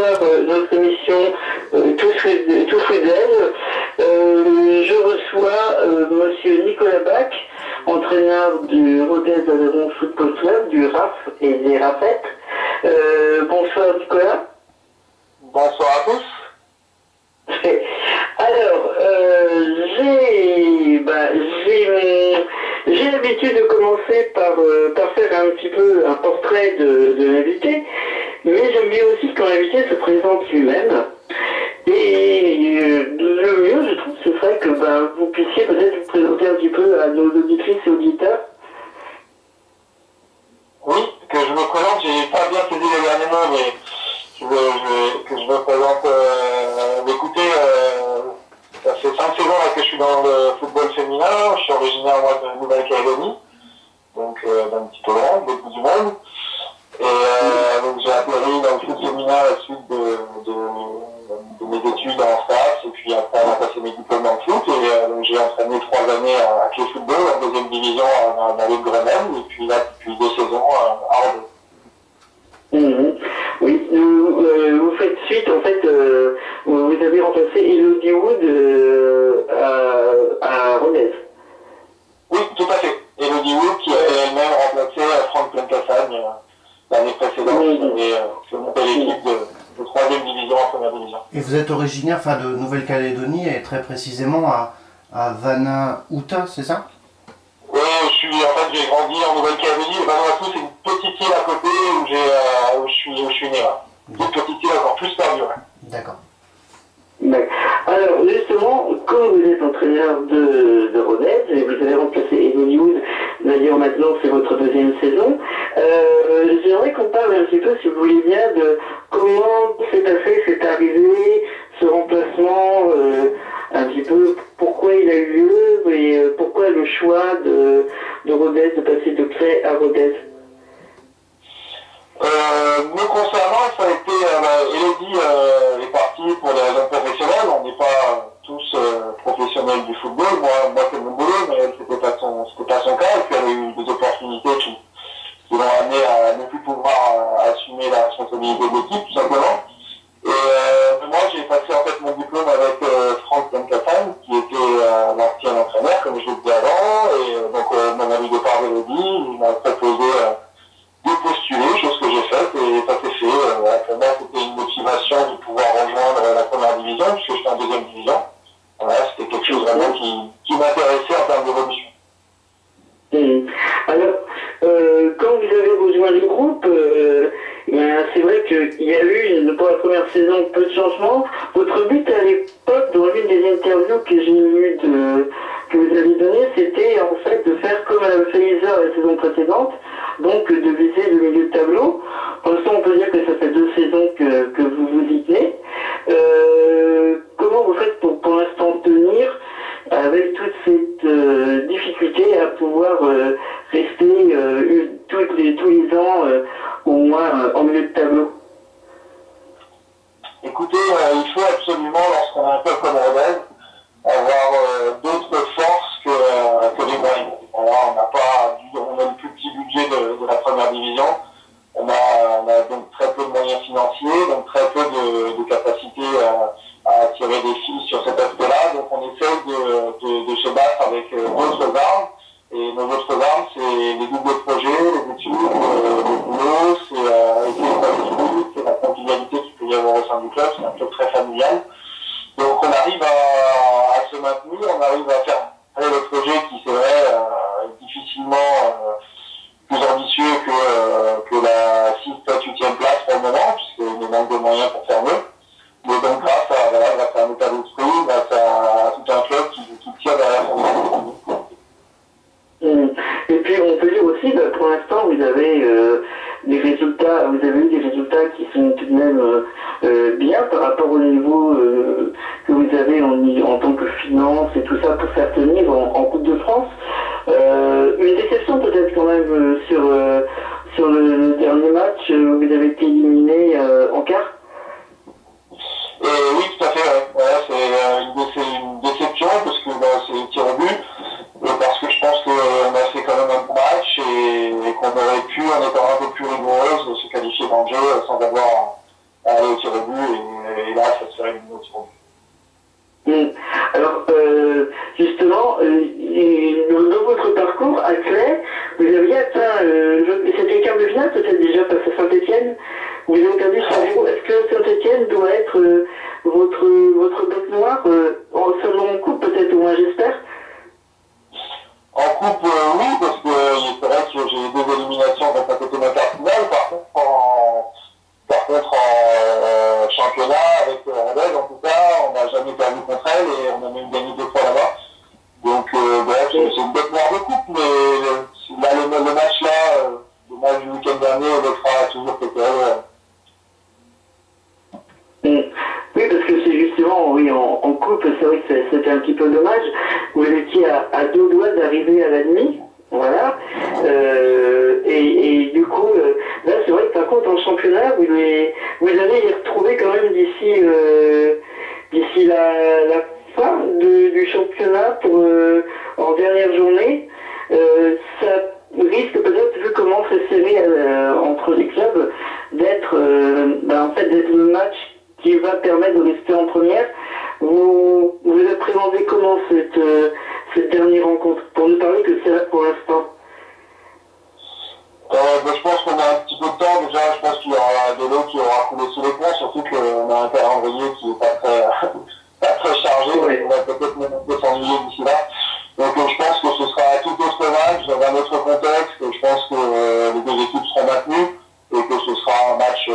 soir notre émission Tous Fidèles. Je reçois monsieur Nicolas Bach, entraîneur du Rodez Aveyron Football Club, du RAF et des RAFettes. Bonsoir Nicolas. Bonsoir à tous. Alors, j'ai l'habitude de commencer par faire un petit peu un portrait de l'invité, mais j'aime bien aussi quand l'invité se présente lui-même. Et le mieux, je trouve, ce serait que vous puissiez peut-être vous présenter un petit peu à nos auditrices et auditeurs. Oui, que je me présente, j'ai pas bien saisi les derniers mots, mais que je me présente. Écoutez, ça fait 5 saisons là, que je suis dans le football féminin. Je suis originaire moi de Nouvelle-Calédonie, donc d'un petit peu grand, de bout du monde. Et donc j'ai atterri dans le foot féminin à la suite de mes études en STAPS, et puis après on a passé mes diplômes en foot, et donc j'ai entraîné 3 années à Clé Football en deuxième division dans le Grenelle, et puis là depuis 2 saisons à Rodez. Oui, vous faites suite, en fait, vous avez remplacé Elodie Wood à Rodez. Oui, tout à fait. Elodie Wood qui avait elle-même remplacé Franck Plencassagne l'année précédente, qui avait monté l'équipe de 3e division en première division. Et vous êtes originaire de Nouvelle-Calédonie et très précisément à Vanuatu, c'est ça? Oui, j'ai grandi en Nouvelle-Calédonie. Vanuatu, c'est une petite île à côté où je suis né. Là. Une petite île encore plus perdue. Ouais. D'accord. Alors, justement, comme vous êtes entraîneur de Rodez, et vous avez remplacé Elodie Wood, d'ailleurs maintenant c'est votre 2e saison, j'aimerais qu'on parle un petit peu, si vous voulez bien, de comment s'est passé cette arrivée, ce remplacement, un petit peu pourquoi il a eu lieu et pourquoi le choix de Rodez, de passer de Clé à Rodez. Nous concernant, ça a été, Elodie est partie pour des raisons professionnelles. On n'est pas tous professionnels du football. Moi c'est mon boulot, mais c'était pas son cas. Et puis elle a eu des opportunités qui l'ont amené à ne plus pouvoir assumer la responsabilité de l'équipe, tout simplement. Et moi j'ai passé en fait mon diplôme avec Franck Plencassagne, qui était l'ancien entraîneur, comme je l'ai dit avant. Et donc au moment du départ d'Elodie, il m'a proposé de postuler, chose que j'ai faite, et ça s'est fait. Pour moi, c'était une motivation de pouvoir rejoindre la première division, puisque j'étais en 2e division. Voilà, c'était quelque chose vraiment qui m'intéressait en termes d'évolution. Alors, quand vous avez rejoint le groupe, c'est vrai qu'il y a eu, pour la première saison, peu de changements. Votre but à l'époque, dans l'une des interviews que j'ai eues que vous avez données, c'était en fait de faire comme Felizer la saison précédente, donc de viser le milieu de tableau. Pour l'instant, on peut dire que ça fait 2 saisons que vous vous y tenez. Comment vous faites pour l'instant tenir avec toute cette difficulté à pouvoir rester tous les ans au moins en milieu de tableau? Écoutez, il faut absolument, lorsqu'on a un club comme Rodez, avoir d'autres forces que les moyens. Alors, on a le plus petit budget de la première division. On a donc très peu de moyens financiers, donc très peu de capacité à attirer des filles sur cet aspect-là. Donc on essaie de se battre avec d'autres armes. Et nos autres armes, c'est les doubles projets, les études, le boulot, c'est essayer de planifier, c'est la convivialité qu'il peut y avoir au sein du club, c'est un club très familial. Donc on arrive à se maintenir, on arrive à faire le projet qui serait difficilement plus ambitieux que la 6e, 8e place pour le moment, puisqu'il nous manque de moyens pour faire mieux. Mais donc grâce à un état d'esprit, grâce à tout un club qui tire derrière son équipe. Et puis on peut dire aussi, pour l'instant vous avez eu des résultats qui sont tout de même bien par rapport au niveau que vous avez en tant que finance et tout ça pour faire tenir en Coupe de France. Une déception peut-être quand même sur le dernier match où vous avez été éliminé en quart. Oui, tout à fait. C'est une déception parce que c'est une tir au but. Parce que je pense qu'on a fait quand même un bon match et qu'on aurait pu, en étant un peu plus rigoureuse, se qualifier dans le jeu sans avoir à aller au tir au but êtes déjà passé à Saint-Etienne. Vous avez perdu sur vous. Est-ce que Saint-Etienne doit être votre bête noire, seulement en coupe peut-être, au moins j'espère? En coupe, oui, parce que c'est vrai que j'ai eu 2 éliminations contre un côté de ma carte finale. Par contre, en championnat, avec Rodez, en tout cas, on n'a jamais perdu contre elle et on a même gagné 2 fois là-bas. Donc, bref, c'est une bête noire de coupe, mais là, le match là, le match du week-end dernier, on le fera toujours peut-être. Oui, parce que c'est justement, oui, en coupe, c'est vrai que c'était un petit peu dommage. Vous étiez à 2 doigts d'arriver à la demi, voilà. Et du coup, là, c'est vrai que par contre, en championnat, vous allez y retrouver quand même d'ici la fin du championnat en dernière journée. Ça risque peut-être, vu comment c'est serré entre les clubs, d'être en fait d'être le match qui va permettre de rester en première. Vous appréhendez comment cette dernière rencontre? Pour ne parler que c'est là pour l'instant. Je pense qu'on a un petit peu de temps déjà. Je pense qu'il y aura de l'eau qui aura coulé sous les ponts, surtout qu'on a un calendrier qui n'est pas très chargé. Oui. On va peut-être même un peu s'ennuyer d'ici là. Donc je pense que ce sera tout autre match, dans un autre contexte. Je pense que les 2 équipes seront maintenues et que ce sera un match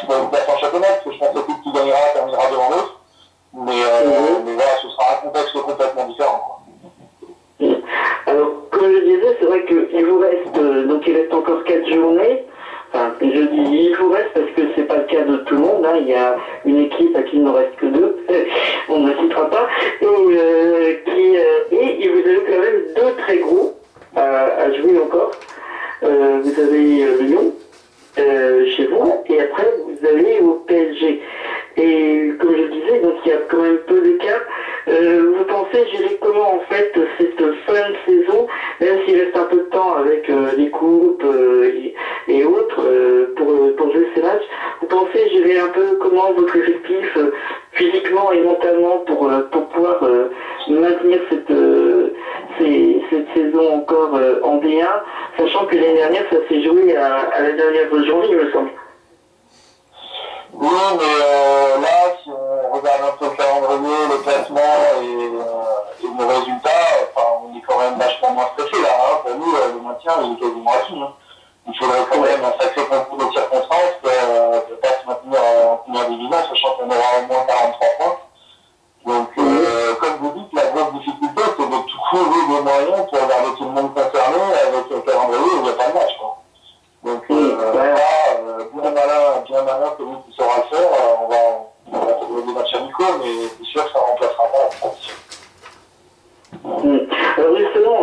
pour une place en championnat, parce que je pense que l'équipe qui gagnera terminera devant l'autre. Mais voilà, ce sera un contexte complètement différent, quoi. Alors, comme je disais, c'est vrai qu'il vous reste, donc il reste encore 4 journées. Enfin, je dis il vous reste parce que c'est pas le cas de tout le monde, hein. Il y a une équipe à qui il ne reste que 2, on ne citera pas, et vous avez quand même 2 très gros à jouer encore. Vous avez Lyon chez vous, et après vous allez au PSG. Et comme je le disais, donc il y a quand même peu d'écart. Vous pensez gérer comment en fait cette fin de saison, même s'il reste un peu de temps avec les coupes et autres pour jouer ces matchs? Vous pensez gérer un peu comment votre effectif physiquement et mentalement pour pouvoir maintenir cette saison encore en D1, sachant que l'année dernière ça s'est joué à la dernière journée, il me semble. Oui, mais là, si on regarde un peu le calendrier, le classement et nos résultats, on est quand même vachement moins stressé là. Hein. Pour nous, le maintien, il est quasiment acquis. Hein. Il faudrait quand même un sacré concours de circonstances pour ne pas se maintenir en première division, sachant qu'on aura au moins 43 points. Donc, comme vous dites, la grosse difficulté, c'est de trouver des moyens pour garder tout le monde concerné avec le calendrier où il n'y a pas de match, quoi. Donc, bien malin, celui qui saura le faire, on va trouver des matchs amicaux, mais c'est sûr que ça ne remplacera pas la transition. Alors justement,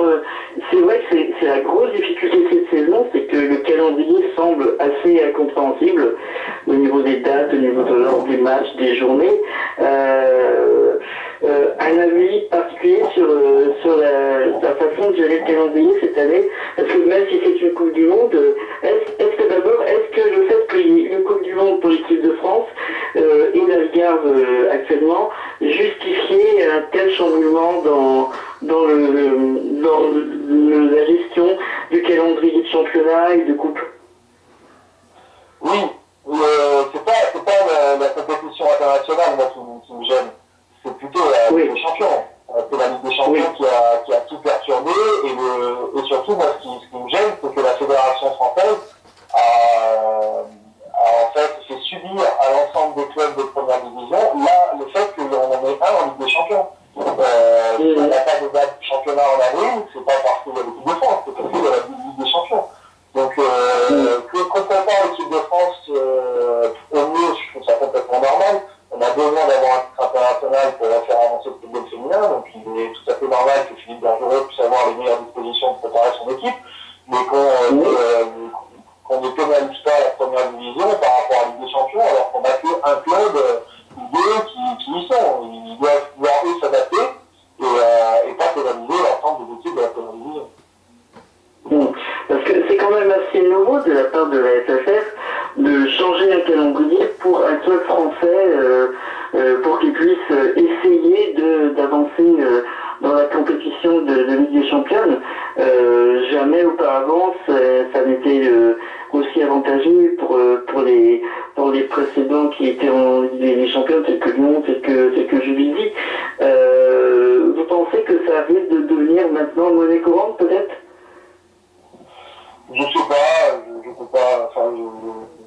c'est vrai que c'est la grosse difficulté de cette saison, c'est que le calendrier semble assez incompréhensible au niveau des dates, au niveau de l'ordre des matchs, des journées. Un avis particulier sur la façon de gérer le calendrier cette année, parce que même si c'est une Coupe du Monde, est-ce que le fait qu'il y ait une Coupe du Monde pour l'équipe de France et l'Algarve actuellement justifiait un tel chamboulement dans la gestion du calendrier de championnat et de coupe? Oui, c'est pas la compétition internationale moi, qui me gêne. C'est plutôt la Ligue des Champions. C'est la Ligue des Champions qui a tout perturbé et surtout, moi, ce qui me gêne, c'est que la Fédération française a en fait fait subir à l'ensemble des clubs de première division le fait qu'on en ait un en Ligue des Champions. Si on n'a pas de date de championnat en avril, c'est pas parce qu'il y a l'équipe de France, c'est parce qu'il y a la Ligue des Champions. Donc, qu'on compare l'équipe de France, au mieux, je trouve ça complètement normal. On a besoin d'avoir un titre international pour faire avancer le football féminin, donc il est tout à fait normal que Philippe Bergerot puisse avoir les meilleures dispositions pour préparer son équipe, mais qu'on ne pénalise pas la première division par rapport à la Ligue des Champions, alors qu'on n'a qu'un club ou 2 qui y sont. Ils doivent pouvoir eux s'adapter et pas pénaliser l'ensemble des équipes de la première division. Parce que c'est quand même assez nouveau de la part de la SFF de changer un calendrier pour un club français pour qu'il puisse essayer d'avancer dans la compétition de Ligue des Championnes. Jamais auparavant ça n'était aussi avantageux pour les précédents qui étaient les champions tels que Lyon, tels que Juvisy. Vous pensez que ça risque de devenir maintenant monnaie courante peut-être? Je sais pas, je peux pas, enfin,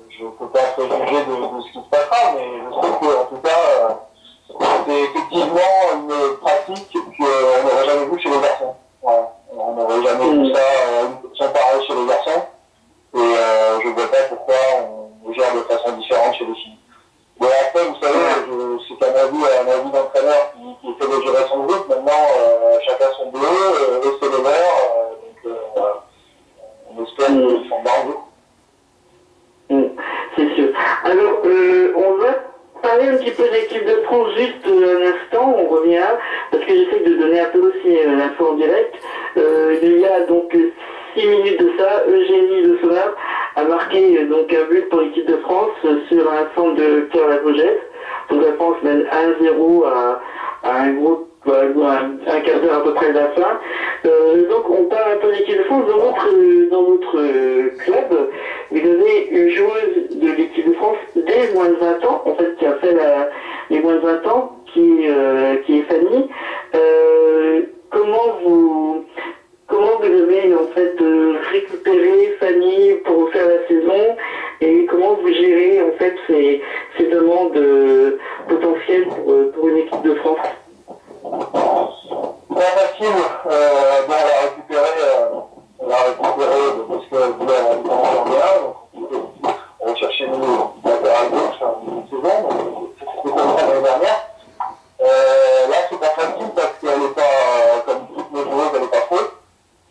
je peux pas préjuger de ce qui se passera, mais je sais que, en tout cas, c'est effectivement une pratique qu'on n'aurait jamais vue chez les garçons. Voilà. On n'aurait jamais vu ça, une option pareille chez les garçons, et je vois pas pourquoi on gère de façon différente chez les filles. Bon, après, vous savez, c'est un avis d'entraîneur qui fait de gérer son groupe. Maintenant, chacun son boulot, eux c'est le leur, donc voilà. On espère qu'ils sont dans le jeu. C'est sûr. Alors, on va parler un petit peu de l'équipe de France juste un instant, on revient, parce que j'essaie de donner un peu aussi l'info en direct. Il y a donc 6 minutes de ça, Eugénie Le Sonnard a marqué donc un but pour l'équipe de France sur un centre de Pierre Lagogès. Donc la France mène 1-0 à un gros un quart d'heure à peu près de la fin. Donc on parle un peu de l'équipe de France. Dans votre club, vous avez une joueuse de l'équipe de France dès moins de 20 ans, en fait, qui a fait les moins de 20 ans, qui est Fanny. Comment vous avez en fait récupéré Fanny pour faire la saison et comment vous gérez en fait ces demandes potentielles pour une équipe de France? Pas facile, bon, on l'a récupéré parce que elle voulait avoir du temps en bien, donc on cherchait nous latéral gauche une saison, donc c'était comme ça l'année dernière. Là c'est pas facile parce qu'elle n'est pas, comme toutes nos joueuses, elle n'est pas fausse.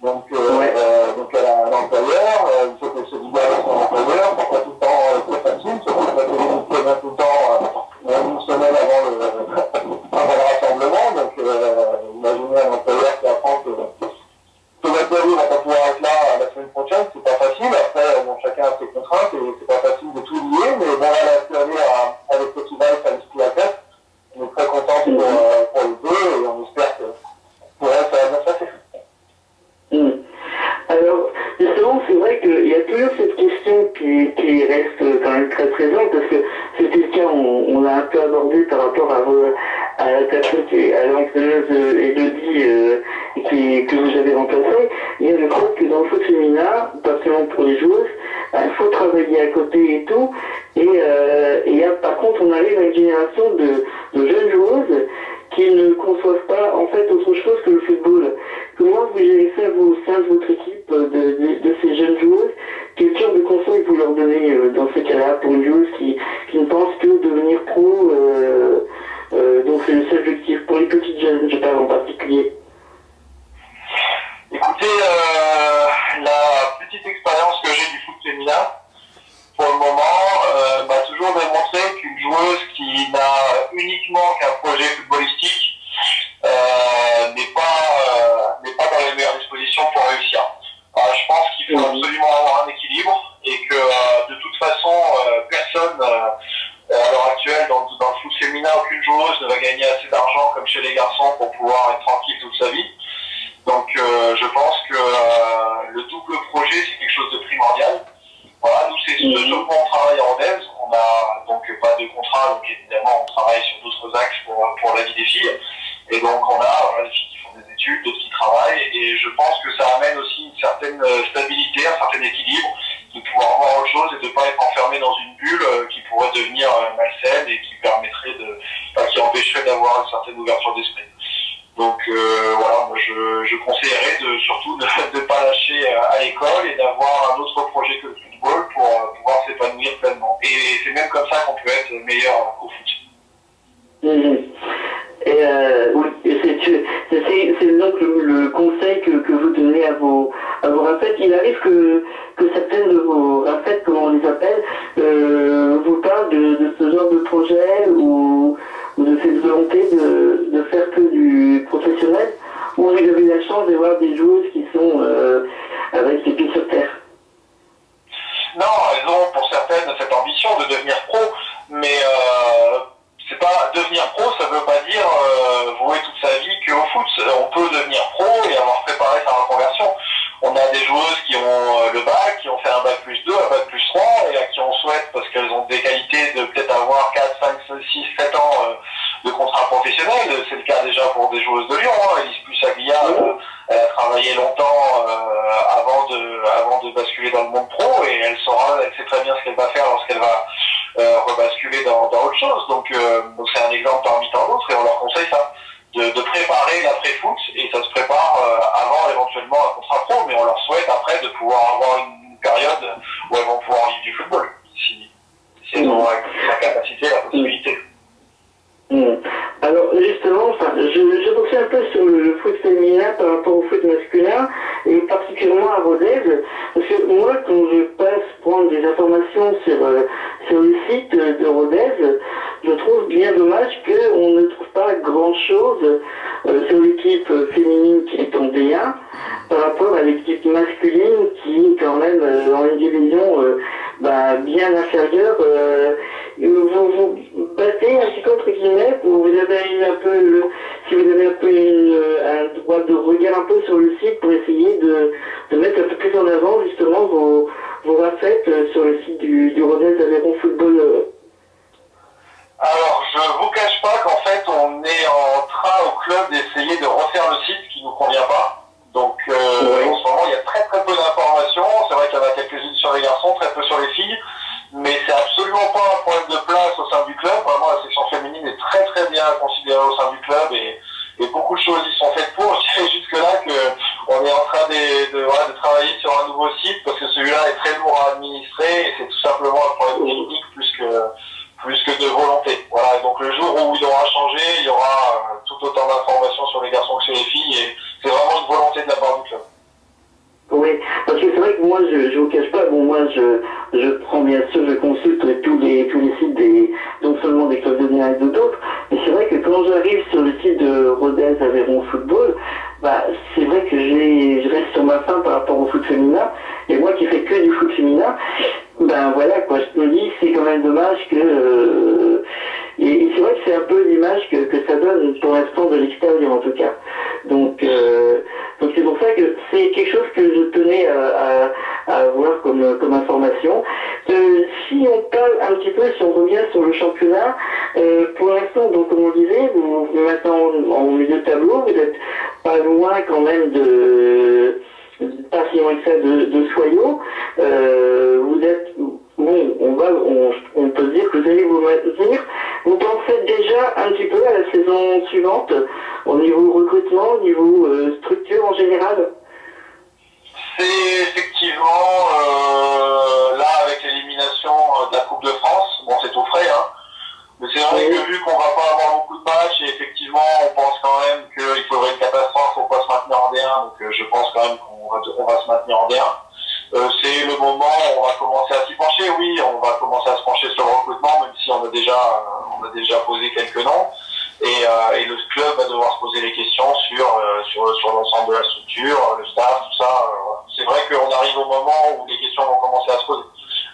Donc elle a un employeur, il faut qu'elle se libère de son employeur, c'est pas tout le temps très facile, surtout que la télé tout le temps une semaine avant le rassemblement, donc imaginez un employeur qui apprend que l'employé va pas pouvoir être là la semaine prochaine, c'est pas facile. Après, bon, chacun a ses contraintes et c'est pas facile de tout lier, mais bon, elle a pu aller avec le festival, ça lui fout la tête. On est très contents pour les deux et on espère que pour elle, ça va bien se passer. Alors, justement, c'est vrai qu'il y a toujours cette question qui reste quand même très présente, parce que c'était le cas, on l'a un peu abordé par rapport à la personne à l'entraîneuse Elodie que vous avez remplacée. Il y a le fait que dans le foot féminin, pas seulement pour les joueuses, il faut travailler à côté et tout, et par contre, on arrive à une génération de jeunes joueuses qui ne conçoivent pas en fait autre chose que le football. Comment vous gérez ça vous, au sein de votre équipe de ces jeunes joueuses? Quel genre de conseils vous leur donnez dans ces cas-là pour une joueuse qui ne pense que devenir pro, donc c'est le seul objectif pour les petites jeunes, je parle en particulier? Écoutez, la petite expérience que j'ai du foot féminin, pour le moment, m'a toujours démontré qu'une joueuse qui n'a uniquement qu'un projet footballistique n'est pas dans les meilleures dispositions pour réussir. Je pense qu'il faut absolument avoir un équilibre et que de toute façon, personne à l'heure actuelle dans le foot féminin, aucune joueuse ne va gagner assez d'argent comme chez les garçons pour pouvoir être tranquille toute sa vie. Donc je pense que le double projet, c'est quelque chose de primordial. Voilà, nous c'est ce sur quoi on travaille en Rodez. On a donc pas de contrat, donc évidemment on travaille sur d'autres axes pour la vie des filles. Et donc on a des filles qui font des études, d'autres qui travaillent, et je pense que ça amène aussi une certaine stabilité, un certain équilibre, de pouvoir voir autre chose et de ne pas être enfermé dans une bulle qui pourrait devenir malsaine et qui permettrait qui empêcherait d'avoir une certaine ouverture d'esprit. Donc voilà, moi je conseillerais surtout de ne pas lâcher à l'école et d'avoir un autre projet que le football pour pouvoir s'épanouir pleinement. Et c'est même comme ça qu'on peut être meilleur au foot. C'est donc le conseil que vous donnez à vos rafettes. Il arrive que certaines de vos rafettes, comme on les appelle, vous parlent de ce genre de projet ou de cette volonté de faire que du professionnel, ou vous avez la chance de voir des joueuses qui sont avec les pieds sur terre? Non, elles ont pour certaines cette ambition de devenir pro, mais c'est pas devenir pro, ça veut pas dire vouer toute sa vie qu'au foot. On peut devenir pro et avoir préparé sa reconversion. On a des joueuses qui ont le bac, qui ont fait un bac+2, un bac+3 professionnelle. C'est le cas déjà pour des joueuses de Lyon. Elise Pussaglia, elle a travaillé longtemps avant de basculer dans le monde pro, et elle sait très bien ce qu'elle va faire lorsqu'elle va rebasculer dans autre chose. Donc c'est un exemple parmi tant d'autres, et on leur conseille ça, de préparer l'après-foot, et ça se prépare avant éventuellement un contrat pro, mais on leur souhaite après de pouvoir avoir une période où elles vont pouvoir vivre du football, si elles ont la capacité, la possibilité. Alors justement, je pensais un peu sur le foot féminin par rapport au foot masculin, et particulièrement à Rodez, parce que moi, quand je passe prendre des informations sur le site de Rodez, je trouve bien dommage qu'on ne trouve pas grand-chose sur l'équipe féminine qui est en D1 par rapport à l'équipe masculine qui est quand même dans une division bien inférieure. Vous battez un petit peu entre guillemets, vous avez un peu si vous avez un peu un droit de regard un peu sur le site pour essayer de mettre un peu plus en avant justement vos recettes sur le site du Rodez Aveyron Football. Alors, je vous cache pas qu'en fait, on est en train au club d'essayer de refaire le site qui nous convient pas. Donc, en ce moment, il y a très très peu d'informations. C'est vrai qu'il y en a quelques-unes sur les garçons, très peu sur les filles. Mais c'est absolument pas un problème de place au sein du club. Vraiment, la section féminine est très très bien considérée au sein du club, et beaucoup de choses y sont faites pour. Je dirais jusque-là qu'on est en train de travailler sur un nouveau site, parce que celui-là est très lourd à administrer, et c'est tout simplement un problème technique plus que de volonté. Voilà, donc le jour où il aura changé, il y aura tout autant d'informations sur les garçons que sur les filles, et c'est vraiment une volonté de la part du club. Oui, parce que c'est vrai que moi, je vous cache pas, moi, je prends bien sûr, je consulte tous les sites non seulement des clubs de Ligue 1 et d'autres, mais c'est vrai que quand j'arrive sur le site de Rodez Aveyron Football, c'est vrai que je reste sur ma faim par rapport au foot féminin, et moi qui fais que du foot féminin, voilà, quoi, je me dis, c'est quand même dommage que, et c'est vrai que c'est un peu l'image que ça donne pour l'instant de l'extérieur en tout cas. Donc c'est pour ça que c'est quelque chose que je tenais à avoir comme information. Si on parle un petit peu, si on revient sur le championnat, pour l'instant, donc comme on disait, vous maintenant en milieu de tableau, vous êtes pas loin quand même pas si loin que ça de Soyaux. Vous êtes on peut dire que vous allez vous maintenir. Vous pensez déjà un petit peu à la saison suivante, au niveau recrutement, au niveau structure en général? C'est effectivement là, avec l'élimination de la Coupe de France, bon, c'est tout frais, mais c'est vrai que vu qu'on va pas avoir beaucoup de matchs, et effectivement on pense quand même qu'il faudrait une catastrophe pour pas se maintenir en D1, donc je pense quand même qu'on va se maintenir en D1. C'est le moment où on va commencer à s'y pencher. Oui, on va commencer à se pencher sur le recrutement, même si on a déjà posé quelques noms, et le club va devoir se poser les questions sur l'ensemble de la structure, le staff, tout ça. C'est vrai qu'on arrive au moment où les questions vont commencer à se poser.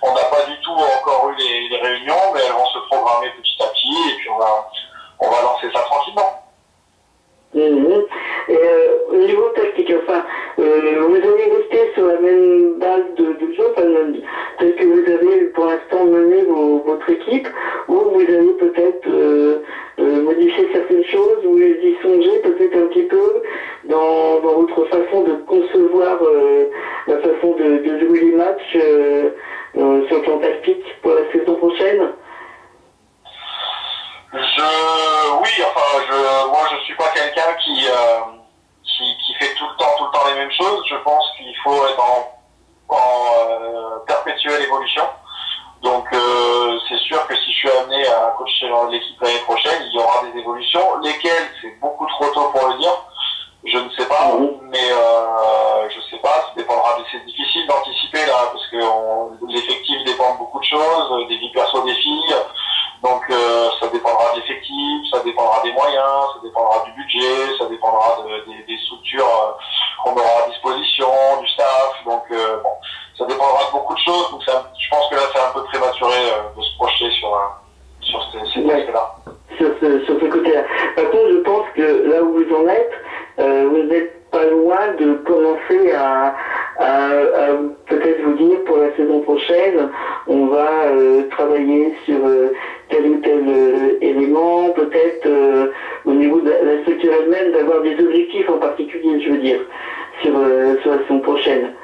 On n'a pas du tout encore eu les réunions, mais elles vont se programmer petit à petit, et puis on va lancer ça tranquillement. Et au niveau tactique, vous allez rester sur la même base de jeu, tel que vous avez pour l'instant mené votre équipe, ou vous allez peut-être modifier certaines choses, vous y songez peut-être un petit peu dans votre façon de concevoir la façon de jouer les matchs sur le plan tactique pour la saison prochaine? Moi je suis pas quelqu'un qui fait tout le temps les mêmes choses. Je pense qu'il faut être en perpétuelle évolution. Donc c'est sûr que si je suis amené à coacher l'équipe l'année prochaine, il y aura des évolutions. Lesquelles, c'est beaucoup trop tôt pour le dire. Je ne sais pas, mais je sais pas, ça dépendra. C'est difficile d'anticiper là, parce que l'effectif dépend de beaucoup de choses, des vies perso des filles. Donc ça dépendra de l'effectif, ça dépendra des moyens, ça dépendra du budget, ça dépendra des structures qu'on aura à disposition, du staff. Donc ça dépendra de beaucoup de choses. Donc je pense que là c'est un peu prématuré de se projeter sur ces aspects-là. Sur ce côté-là. Par contre, je pense que là où vous en êtes, vous n'êtes pas loin de commencer à peut-être vous dire pour la saison prochaine, on va travailler sur tel ou tel élément, peut-être vous sur elle-même d'avoir des objectifs en particulier, je veux dire, sur la saison prochaine,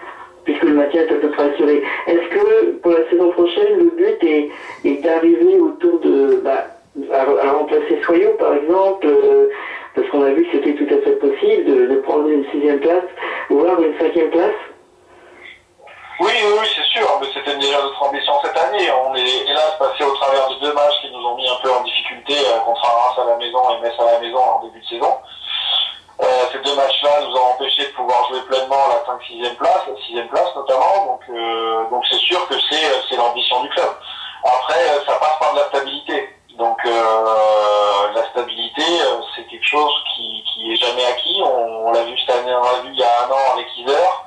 puisque le maintien est à peu près assuré. Est-ce que pour la saison prochaine, le but est d'arriver autour de, à remplacer Soyaux par exemple, parce qu'on a vu que c'était tout à fait possible de prendre une 6e place, voire une 5e place? Oui, c'est sûr, mais c'était déjà notre ambition cette année. On est hélas passé au travers de 2 matchs qui nous ont mis un peu en difficulté contre Arras à la maison et Metz à la maison en début de saison. Ces 2 matchs-là nous ont empêché de pouvoir jouer pleinement la 5-6e place, la 6e place notamment. Donc c'est sûr que c'est l'ambition du club. Après, ça passe par de la stabilité. Donc la stabilité, c'est quelque chose qui est jamais acquis. On l'a vu cette année, on l'a vu il y a un an avec Isère.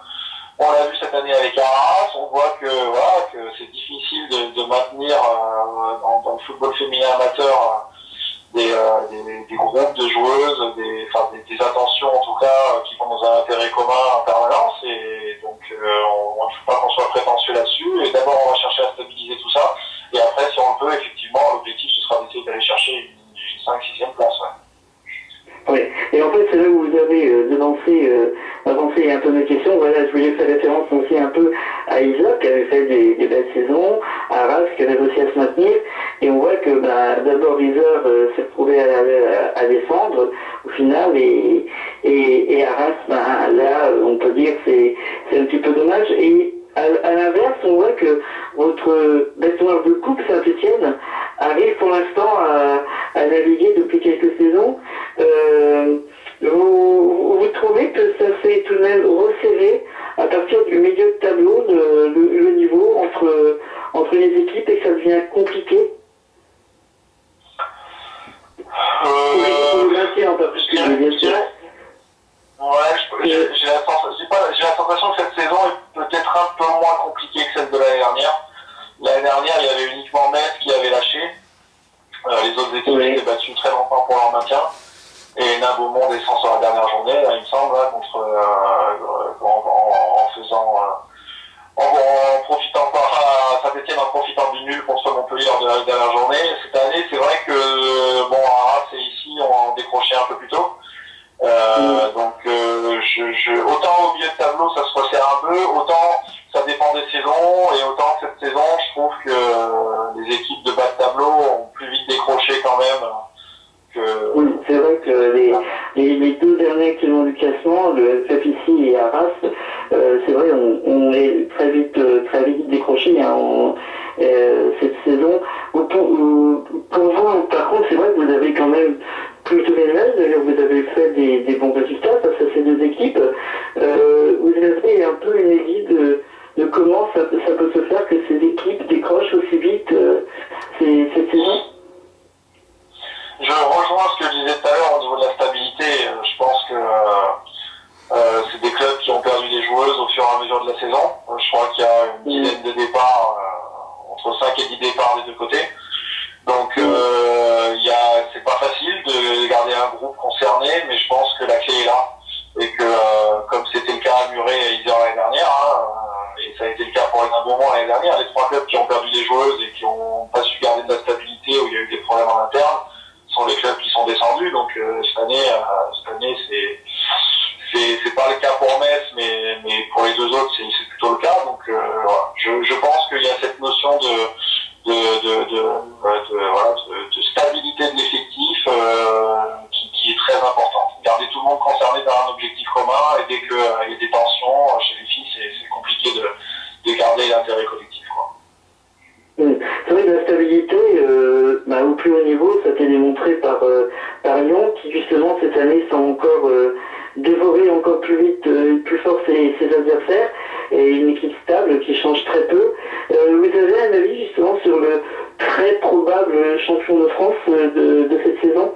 On l'a vu cette année avec Arras, on voit que c'est difficile de maintenir dans le football féminin amateur des groupes de joueuses, des attentions en tout cas qui vont dans un intérêt commun en permanence, et donc on ne faut pas qu'on soit prétentieux là-dessus. Et d'abord on va chercher à stabiliser tout ça, et après si on le peut, effectivement l'objectif ce sera d'essayer d'aller chercher une 5-6e place. Ouais. Oui, et en fait c'est là où vous avez avancé un peu mes questions. Voilà, je voulais faire référence aussi un peu à Isaac qui avait fait des belles saisons, à Arras qui avait réussi à se maintenir, et on voit que d'abord Isaac s'est retrouvé à descendre au final, et Arras, là on peut dire que c'est un petit peu dommage. Et à l'inverse, on voit que votre bête noire de coupe, Saint-Etienne, arrive pour l'instant à naviguer depuis quelques saisons. Vous trouvez que ça s'est tout de même resserré à partir du milieu de tableau, le niveau entre les équipes, et que ça devient compliqué? Pour le maintien en particulier, bien sûr. Ouais, j'ai la sensation que cette saison est peut-être un peu moins compliquée que celle de l'année dernière. L'année dernière, il y avait uniquement Metz qui avait lâché. Les autres équipes étaient battues très longtemps pour leur maintien. Et Nain-Beaumont descend sur la dernière journée, là, il me semble, là, en profitant pas, Saint-Etienne en profitant du nul contre Montpellier lors de la dernière journée. Cette année, c'est vrai que Arras et ici ont décroché un peu plus tôt. Donc autant au milieu de tableau ça se resserre un peu, autant ça dépend des saisons, et autant cette saison je trouve que les équipes de bas de tableau ont plus vite décroché quand même que... Oui, c'est vrai que les 2 derniers actuellement du classement, le FF ici et Arras, c'est vrai, on est très vite décroché cette saison. Pour vous, par contre, c'est vrai que vous avez quand même plutôt bien mal, d'ailleurs vous avez fait des bons résultats face à ces 2 équipes. Vous avez un peu une idée de comment ça peut se faire que ces équipes décrochent aussi vite cette saison? Je rejoins ce que je disais tout à l'heure au niveau de la stabilité. Je pense que c'est des clubs qui ont perdu des joueuses au fur et à mesure de la saison. Je crois qu'il y a une dizaine de départs, entre 5 et 10 départs des 2 côtés. Donc c'est pas facile de garder un groupe concerné, mais je pense que la clé est là. Et que comme c'était le cas à Muret et à Isère l'année dernière, et ça a été le cas pour les Nain-Beaumont l'année dernière, les 3 clubs qui ont perdu des joueuses et qui n'ont pas su garder de la stabilité, où il y a eu des problèmes en interne, sont les clubs qui sont descendus. Donc cette année c'est pas le cas pour Metz, mais pour les 2 autres c'est plutôt le cas. Donc voilà. Je pense qu'il y a cette notion de stabilité de l'effectif qui est très importante. Garder tout le monde concerné par un objectif commun, et dès qu'il y a des tensions chez les filles, c'est compliqué de garder l'intérêt collectif, quoi. C'est vrai que la stabilité, au plus haut niveau, ça a été démontré par Lyon, qui justement cette année sont encore dévorer encore plus vite et plus fort ses adversaires, et une équipe stable qui change très peu. Vous avez un avis justement sur le très probable champion de France de cette saison?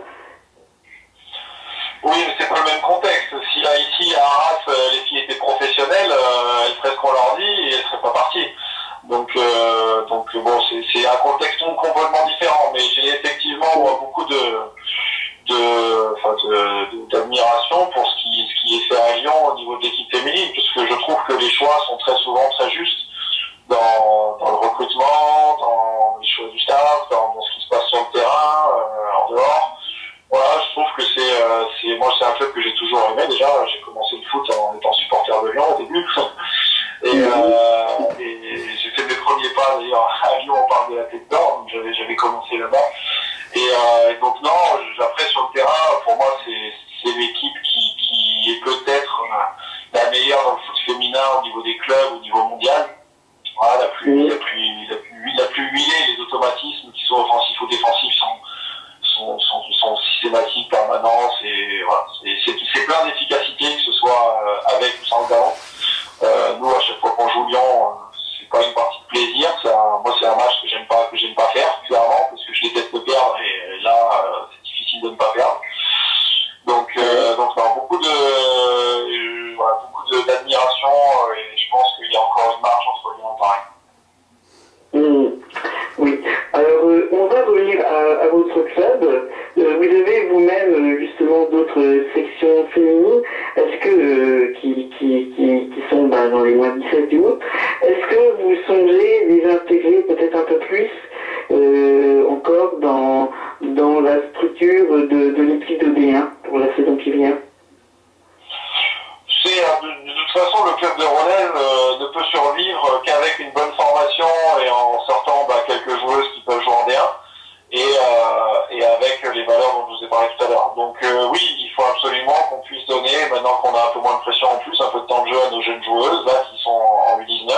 Oui, mais c'est pas le même contexte. Si là, ici, à Arras, les filles étaient professionnelles, elles feraient ce qu'on leur dit et elles seraient pas parties. Donc bon, c'est un contexte complètement différent, mais j'ai effectivement beaucoup d'admiration pour ce qui est fait à Lyon au niveau de l'équipe féminine, puisque je trouve que les choix sont très souvent très justes dans le recrutement, dans les choix du staff, dans ce qui se passe sur le terrain, en dehors. Voilà, je trouve que moi club que j'ai toujours aimé. Déjà, j'ai commencé le foot en étant supporter de Lyon au début. Et j'ai fait mes premiers pas d'ailleurs à Lyon, on parle de la Tête d'Or, donc j'avais commencé là-bas. Et donc non, après sur le terrain, pour moi c'est l'équipe qui est peut-être la meilleure dans le foot féminin au niveau des clubs, au niveau mondial. Voilà, la plus huilée, les automatismes qui sont offensifs ou défensifs sont systématiques, permanents, voilà, c'est plein d'efficacité, que ce soit avec ou sans le ballon. Nous, à chaque fois qu'on joue Lyon, c'est pas une partie de plaisir. Moi, c'est un match que j'aime pas faire, clairement, parce que je déteste le perdre, et là, c'est difficile de ne pas perdre. Donc non, beaucoup d'admiration, et je pense qu'il y a encore une marge entre Lyon et Paris. Oui. Alors, on va revenir à votre club. Vous avez vous-même justement d'autres sections féminines. Est-ce que qui sont dans les mois 17 et août. Est-ce que vous songez les intégrer peut-être un peu plus encore dans la structure de l'équipe de D1 pour la saison qui vient? De toute façon, le club de Rodez ne peut survivre qu'avec une bonne formation et en sortant quelques joueuses qui peuvent jouer en D1 et avec les valeurs dont je vous ai parlé tout à l'heure. Donc oui, il faut absolument qu'on puisse donner, maintenant qu'on a un peu moins de pression en plus, un peu de temps de jeu à nos jeunes joueuses là qui sont en U19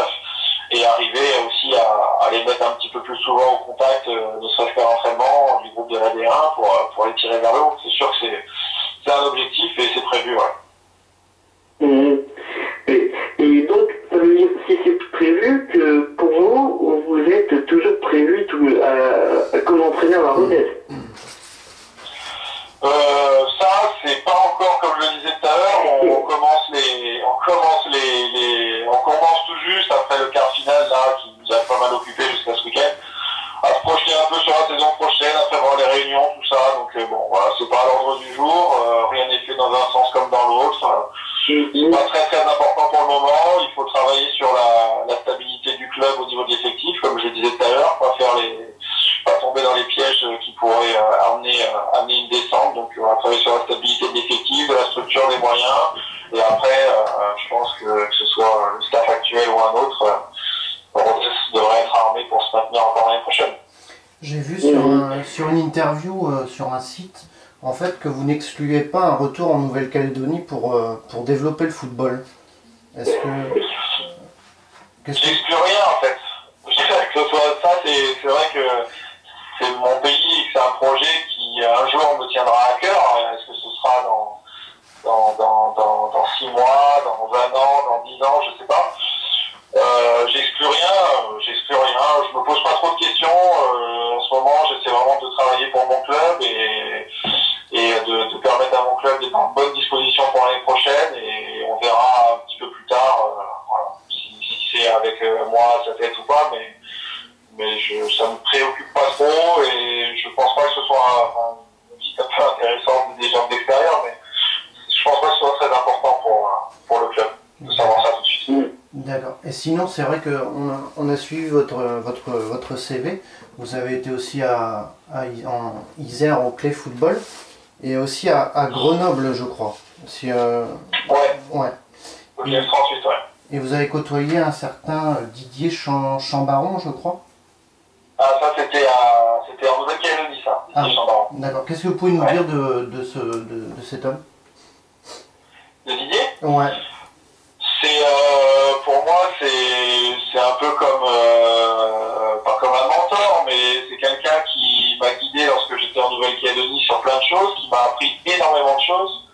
et arriver aussi à les mettre un petit peu plus souvent au contact, ne serait-ce qu'à l'entraînement du groupe de la D1 pour les tirer vers le haut. C'est sûr que c'est un objectif et c'est prévu, ouais. Et donc, ça veut dire, si c'est prévu, que pour vous, vous êtes toujours prévu comme entraîneur à Rodez? Ça, c'est pas encore comme je le disais tout à l'heure. On commence tout juste après le quart final là, qui nous a pas mal occupé jusqu'à ce week-end, à se projeter un peu sur la saison prochaine, après voir les réunions, tout ça. Donc bon, voilà, c'est pas à l'ordre du jour. Rien n'est fait dans un sens comme dans l'autre. C'est pas très très important pour le moment. Il faut travailler sur la stabilité du club au niveau de l'effectif, comme je le disais tout à l'heure, pas tomber dans les pièges qui pourraient amener une descente. Donc on va travailler sur la stabilité de l'effectif, de la structure, des moyens. Et après, je pense que ce soit le staff actuel ou un autre, Rodez devrait être armé pour se maintenir encore l'année prochaine. J'ai vu sur une interview sur un site, en fait, que vous n'excluez pas un retour en Nouvelle-Calédonie pour développer le football. Est-ce que... J'exclus rien, en fait. Que ce soit ça, c'est vrai que c'est mon pays et que c'est un projet qui, un jour, me tiendra à cœur. Est-ce que ce sera dans 6 mois, dans 20 ans, dans 10 ans, je sais pas. J'exclus rien. Je me pose pas trop de questions. En ce moment, j'essaie vraiment de travailler pour mon club et de permettre à mon club d'être en bonne disposition pour l'année prochaine, et on verra un petit peu plus tard voilà, si c'est avec moi sa tête ou pas, mais ça me préoccupe pas trop, et je pense pas que ce soit un peu intéressant des gens de l'extérieur, mais je pense pas que ce soit très important pour le club de savoir ça tout de suite. D'accord. Et sinon, c'est vrai qu'on a suivi votre CV. Vous avez été aussi en Isère au Clé Football et aussi à Grenoble, je crois. Ouais. Ok, 38, ouais. Et vous avez côtoyé un certain Didier Chambaron, je crois. Ah, ça c'était en Nouvelle-Calédonie, ça, Didier Chambaron. D'accord. Qu'est-ce que vous pouvez nous dire de cet homme? De Didier? Ouais. Pour moi, c'est un peu comme, pas comme un mentor, mais c'est quelqu'un qui m'a guidé lorsque j'étais en Nouvelle-Calédonie sur plein de choses, qui m'a appris énormément de choses,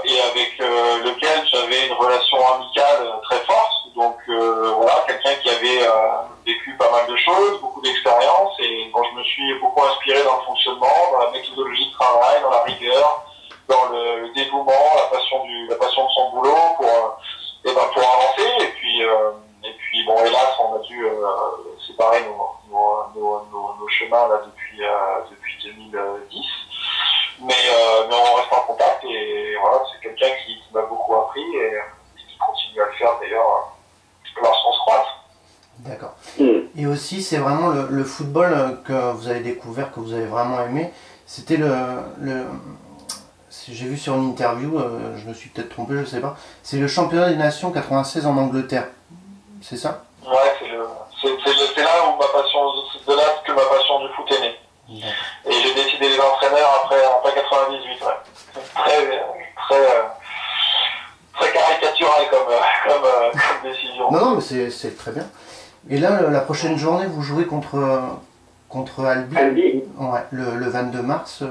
et avec lequel j'avais une relation amicale très forte. Donc voilà, quelqu'un qui avait vécu pas mal de choses, beaucoup d'expérience, et dont je me suis beaucoup inspiré dans le fonctionnement, dans la méthodologie de travail, dans la rigueur, dans le dévouement, la passion de son boulot pour avancer. Et puis bon, hélas, on a dû séparer nos chemins là depuis 2010. Mais on reste en contact, et voilà, c'est quelqu'un qui m'a beaucoup appris et qui continue à le faire d'ailleurs lorsqu'on se croise. D'accord. Et aussi, c'est vraiment le football que vous avez découvert, que vous avez vraiment aimé. C'était j'ai vu sur une interview, je me suis peut-être trompé, je sais pas. C'est le championnat des nations 96 en Angleterre. C'est ça? Ouais, c'est là où c'est de là que ma passion du foot est née. Et j'ai décidé d'être entraîneur après 98, ouais. Très caricatural comme décision. Non, mais c'est très bien. Et là, la prochaine journée, vous jouez contre Albi, ouais, le 22 mars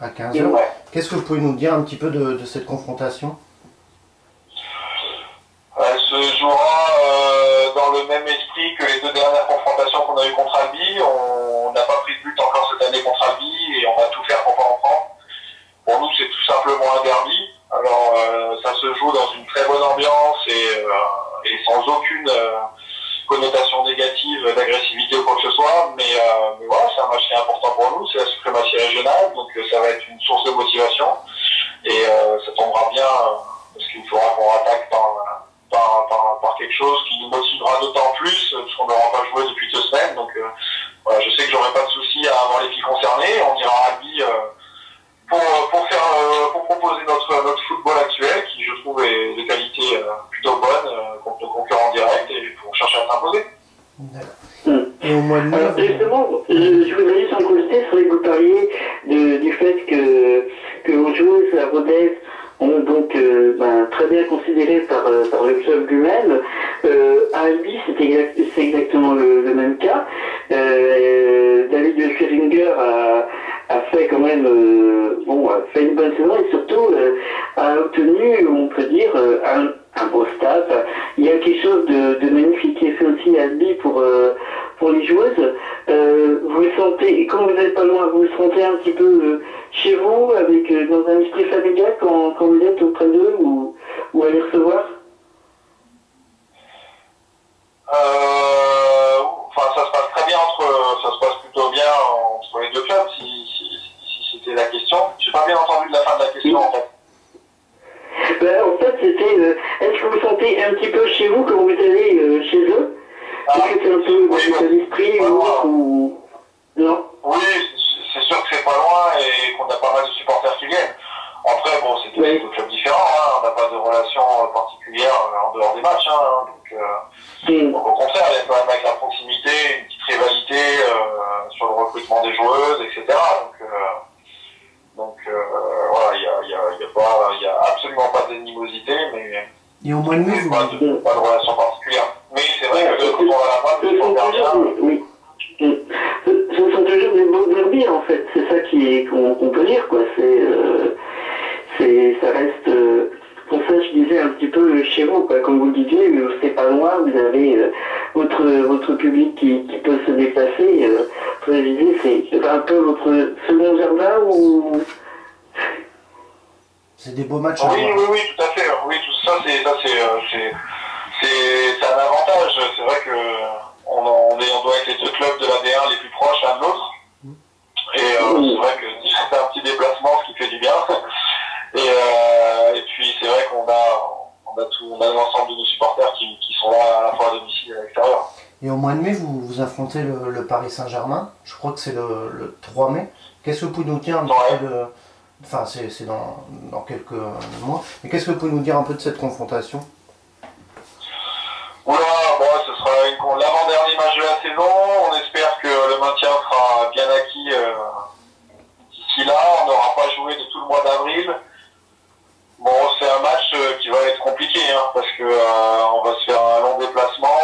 à 15h. Ouais. Qu'est-ce que vous pouvez nous dire un petit peu de cette confrontation? Elle se jouera dans le même esprit que les deux dernières confrontations qu'on a eues contre Albi. On n'a pas pris de but encore cette année contre Albi et on va tout faire pour pas en prendre. Pour nous, c'est tout simplement un derby. Alors, ça se joue dans une très bonne ambiance et sans aucune connotation négative d'agressivité ou quoi que ce soit. Mais voilà, c'est un match qui est important pour nous. C'est la suprématie régionale, donc ça va être une source de motivation. Et ça tombera bien parce qu'il faudra qu'on attaque par quelque chose qui nous motivera d'autant plus parce qu'on n'aura pas joué depuis 2 semaines. Donc voilà, je sais que j'aurai pas de souci à avoir les filles concernées. On ira à Albi pour proposer notre football actuel qui je trouve est de qualité plutôt bonne contre nos concurrents directs et pour chercher à s'imposer. D'accord. Et au mois de mai, Alors justement, je voudrais juste en constater, c'est vrai que vous parliez du fait que vos joueuses à Rodez ont donc très bien considéré par le club lui-même. À Albi, c'est exactement le même cas. David Scheringer a fait quand même a fait une bonne saison et surtout a obtenu, on peut dire, un beau staff. Il y a quelque chose de magnifique qui est fait aussi à Albi pour les joueuses. Vous le sentez, quand vous n'êtes pas loin, vous le sentez un petit peu chez vous, dans un esprit familial quand vous êtes auprès d'eux ou à les recevoir? Ça se passe très bien ça se passe plutôt bien entre les deux clubs, si c'était la question. J'ai pas bien entendu de la fin de la question, en fait. En fait, c'était, est-ce que vous sentez un petit peu chez vous quand vous allez chez eux? Est-ce que c'est un peu dans l'état d'esprit ou non? Oui, c'est sûr que c'est pas loin et qu'on a pas mal de supporters qui viennent. Après, bon, c'est deux clubs différents, hein. On n'a pas de relation particulière en dehors des matchs, hein. Donc au contraire, il y a quand même avec la proximité une petite rivalité sur le recrutement des joueuses, etc. Donc voilà, il y a absolument pas d'animosité, mais et au mois de mai, pas de relation particulière. Mais c'est vrai que quand on va à la fin, on perd bien. Oui. Ce sont toujours des beaux derbies en fait, c'est ça qu'on peut dire quoi. Ça reste. Pour ça, je disais un petit peu chez vous, quoi. Comme vous le disiez, c'est pas loin, vous avez votre public qui peut se déplacer. Vous disais, c'est un peu votre second jardin ou. C'est des beaux matchs. Oui, tout à fait. Oui, tout ça, c'est un avantage. C'est vrai que on doit être les deux clubs de la D1 les plus proches l'un de l'autre. Et c'est vrai que c'est un petit déplacement, ce qui fait du bien. Et puis c'est vrai qu'on a l'ensemble de nos supporters qui sont là à la fois à domicile et à l'extérieur. Et au mois de mai, vous affrontez le Paris Saint-Germain. Je crois que c'est le 3 mai. Qu'est-ce que vous pouvez nous dire un petit peu de... Enfin, c'est dans quelques mois. Mais qu'est-ce que vous pouvez nous dire un peu de cette confrontation? Voilà, ce sera l'avant-dernier match de la saison. On espère que le maintien sera bien acquis d'ici là. On n'aura pas joué de tout le mois d'avril. Bon, c'est un match qui va être compliqué, hein, parce que on va se faire un long déplacement.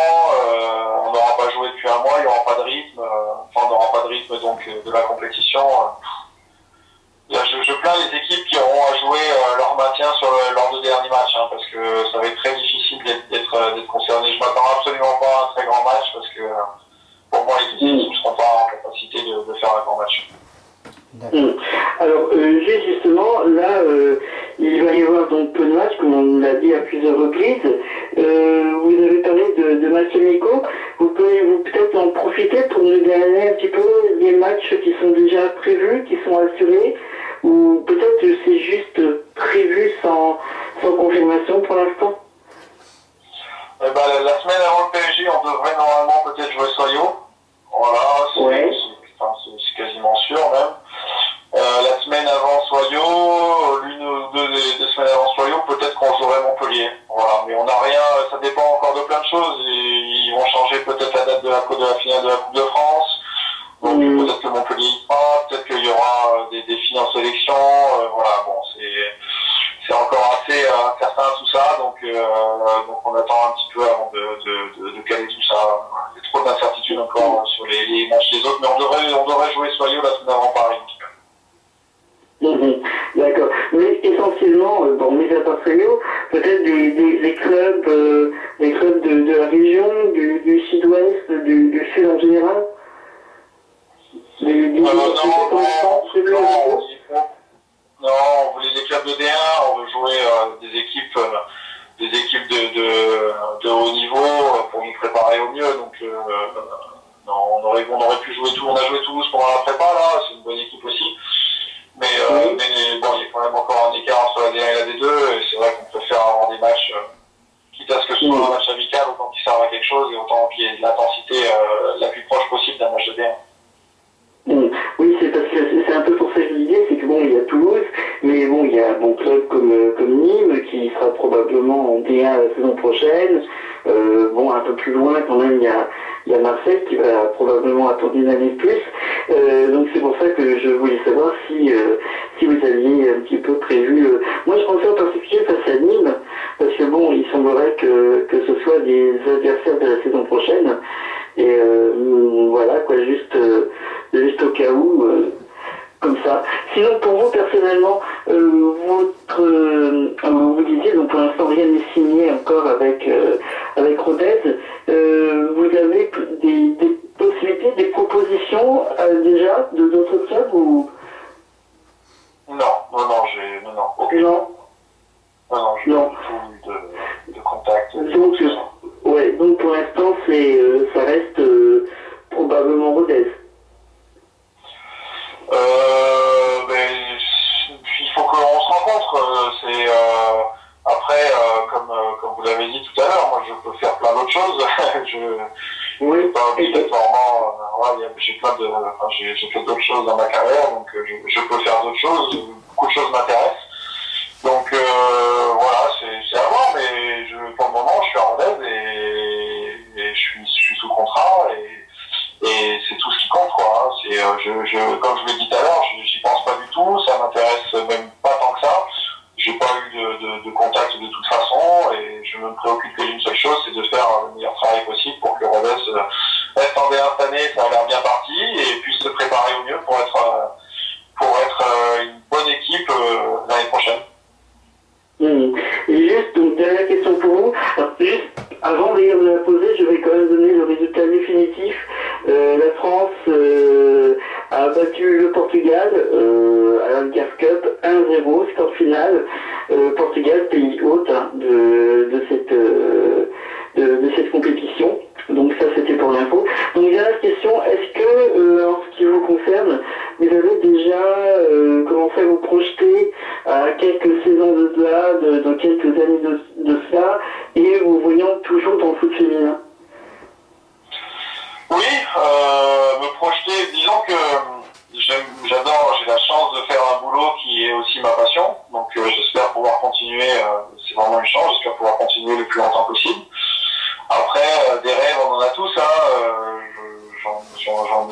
On n'aura pas joué depuis un mois, il n'y aura pas de rythme. On n'aura pas de rythme donc de la compétition. Je plains les équipes qui auront à jouer leur maintien sur leurs 2 derniers matchs, hein, parce que ça va être très difficile d'être concerné. Je m'attends absolument pas à un très grand match, parce que pour moi, les 2 équipes ne seront pas en capacité de faire un grand match. Alors, justement, là, il va y avoir donc peu de matchs, comme on l'a dit à plusieurs reprises. Vous avez parlé de matchs amicaux. Vous pouvez peut-être en profiter pour nous donner un petit peu des matchs qui sont déjà prévus, qui sont assurés, ou peut-être que c'est juste prévu sans confirmation pour l'instant. La semaine avant le PSG, on devrait normalement peut-être jouer Soyo. Voilà, c'est quasiment sûr même. La semaine avant Soyo, l'une vieillit pas, peut-être qu'il y aura des défis en sélection, voilà, bon, c'est encore assez incertain tout ça, donc on attend un petit peu avant de caler tout ça. Il y a trop d'incertitudes encore sur les matchs des autres, mais on devrait jouer Soyaux la semaine avant Paris. D'accord. Mais essentiellement, bon, mis à part Soyaux, peut-être des clubs de la région, du sud-ouest, du sud en général. Non, on voulait des clubs de D1, on veut jouer des équipes de haut niveau pour nous préparer au mieux. Donc non, on aurait pu jouer tout. On a joué Toulouse pendant la prépa là, c'est une bonne équipe aussi. Mais bon, il y a quand même encore un écart entre la D1 et la D2, et c'est vrai qu'on préfère avoir des matchs, quitte à ce que ce soit un match amical, autant qu'il serve à quelque chose et autant qu'il y ait de l'intensité la plus proche possible d'un match de D1. Oui, c'est parce que c'est un peu pour ça que je disais, c'est que bon, il y a Toulouse, mais bon, il y a un bon club comme Nîmes qui sera probablement en D1 la saison prochaine. Bon, un peu plus loin quand même, il y a Marseille qui va probablement attendre une année de plus. Donc c'est pour ça que je voulais savoir si vous aviez un petit peu prévu. Moi, je pensais en particulier face à Nîmes, parce que bon, il semblerait que ce soit des adversaires de la saison prochaine. Et voilà, quoi, juste au cas où, comme ça. Sinon, pour vous, personnellement, vous disiez, donc pour l'instant, rien n'est signé encore avec Rodez. Vous avez des possibilités, des propositions déjà de d'autres clubs ou... Non, j'ai pas du tout de contact. Donc pour l'instant, ça reste probablement Rodez. Il faut qu'on se rencontre. Après, comme vous l'avez dit tout à l'heure, moi je peux faire plein d'autres choses. Je pas obligatoirement. J'ai fait d'autres choses dans ma carrière, donc je peux faire d'autres choses. Beaucoup de choses m'intéressent. Donc voilà, c'est à voir, mais pour le moment, je suis à Rodez et je suis sous contrat et c'est tout ce qui compte, quoi. Hein. Comme je l'ai dit tout à l'heure, j'y pense pas du tout, ça m'intéresse même pas tant que ça. J'ai pas eu de contact de toute façon et je me préoccupe que d'une seule chose, c'est de faire le meilleur travail possible pour que Rodez reste en D1 cette année, ça a l'air bien parti, et puisse se préparer au mieux pour être une bonne équipe l'année prochaine. Et juste, donc, dernière question pour vous. Alors, juste, avant d'ailleurs de la poser, je vais quand même donner le résultat définitif. La France a battu le Portugal à l'Algarve Cup 1-0, score final. Portugal, pays hôte de cette compétition. Donc ça, c'était pour l'info. Donc dernière question, est-ce que, en ce qui vous concerne, vous avez déjà commencé à vous projeter à quelques saisons de cela, dans quelques années de cela, et vous voyant toujours dans le foot féminin? Oui, me projeter, disons que j'adore, j'ai la chance de faire un boulot qui est aussi ma passion, donc j'espère pouvoir continuer, c'est vraiment une chance, j'espère pouvoir continuer le plus longtemps possible. Après, des rêves, on en a tous, hein, j'en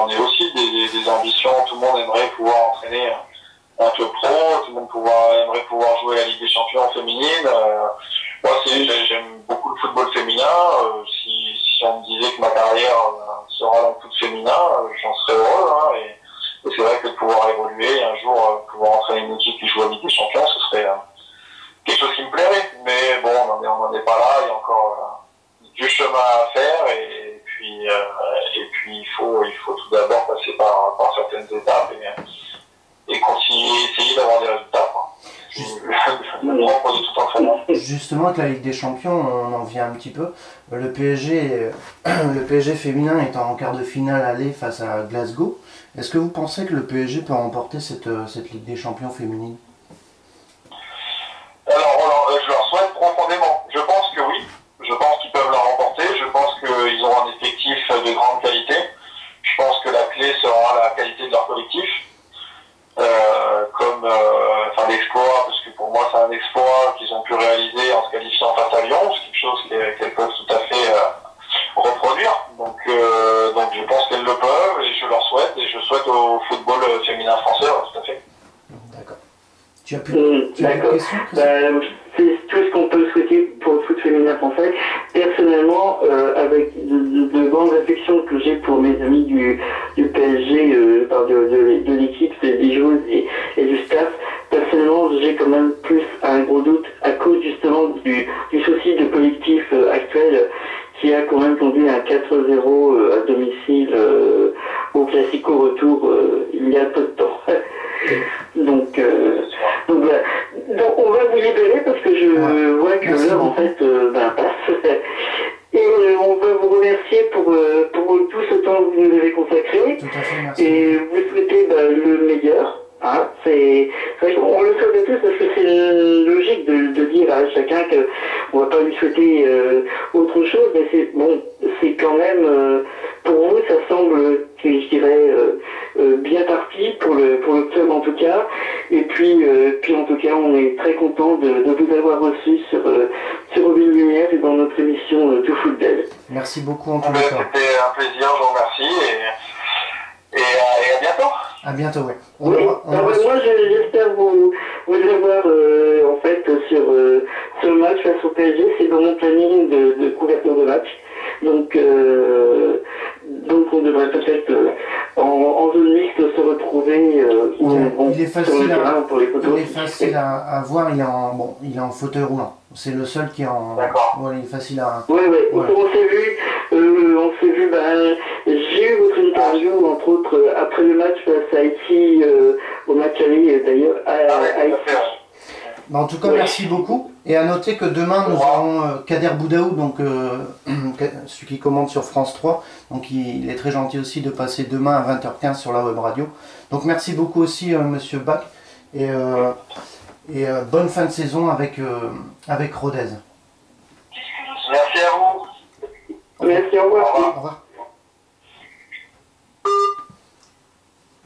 ai aussi des ambitions, tout le monde aimerait pouvoir entraîner un club pro, tout le monde aimerait pouvoir jouer la Ligue des Champions féminine. Moi, j'aime beaucoup le football féminin. Si on me disait que ma carrière sera dans le foot féminin, j'en serais heureux. Hein, et c'est vrai que de pouvoir évoluer et un jour pouvoir entraîner une équipe qui joue la Ligue des Champions, ce serait quelque chose qui me plairait. Mais bon, on n'en est pas là. Il y a encore du chemin à faire. Et puis il faut tout d'abord passer par certaines étapes et continuer, essayer d'avoir des résultats. Justement, avec la Ligue des Champions, on en vient un petit peu. Le PSG féminin est en quart de finale aller face à Glasgow. Est-ce que vous pensez que le PSG peut remporter cette Ligue des Champions féminine? Alors, je leur souhaite profondément. Je pense que oui. Je pense qu'ils peuvent la remporter. Je pense qu'ils auront un effectif de grande qualité. Je pense que la clé sera la qualité de leur collectif. L'exploit, parce que pour moi c'est un exploit qu'ils ont pu réaliser en se qualifiant face à Lyon, c'est quelque chose qu'elles peuvent tout à fait reproduire. Donc je pense qu'elles le peuvent et je leur souhaite, et je souhaite souhaite au football féminin français, tout à fait. D'accord. Tu as une question, c'est tout ce qu'on peut souhaiter pour le foot féminin français. Personnellement, avec de grandes affections que j'ai pour mes amis du PSG, de l'équipe, des joueuses et du staff, personnellement, j'ai quand même plus un gros doute à cause justement du souci de collectif actuel qui a quand même conduit à un 4-0 à domicile au Classico retour il y a peu de temps. Donc voilà. Donc on va vous libérer parce que je vois que l'heure en fait passe. Et on va vous remercier pour tout ce temps que vous nous avez consacré. Tout à fait, merci. Et vous souhaiter le meilleur. Hein, on le souhaite tous parce que c'est logique de dire à chacun qu'on ne va pas lui souhaiter autre chose, mais c'est quand même, pour vous, ça semble, je dirais, bien parti pour le club en tout cas. Et puis en tout cas, on est très content de vous avoir reçu sur Robin Lumière et dans notre émission Tout Foot Dev. Merci beaucoup en tout cas. C'était un plaisir, je vous remercie et à bientôt. À bientôt, ouais. Moi, j'espère vous avoir en fait sur ce match face au PSG. C'est dans mon planning de couverture de match. Donc on devrait peut-être en zone mixte se retrouver il est facile sur le terrain pour les photos. Il est facile à voir. Il est en fauteuil roulant. C'est le seul qui est en. D'accord. Voilà, il est facile à. Ouais. Voilà. On s'est vu. J'ai eu votre interview entre autres après le match face à Haïti, au match aller d'ailleurs à Haïti. En tout cas, merci beaucoup. Et à noter que demain, nous aurons Kader Boudaou, donc celui qui commande sur France 3. Donc il est très gentil aussi de passer demain à 20h15 sur la web radio. Donc merci beaucoup aussi, Monsieur Bach. Et bonne fin de saison avec Rodez. Merci à vous. Merci, au revoir. Au revoir.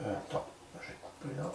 Attends, je vais couper là.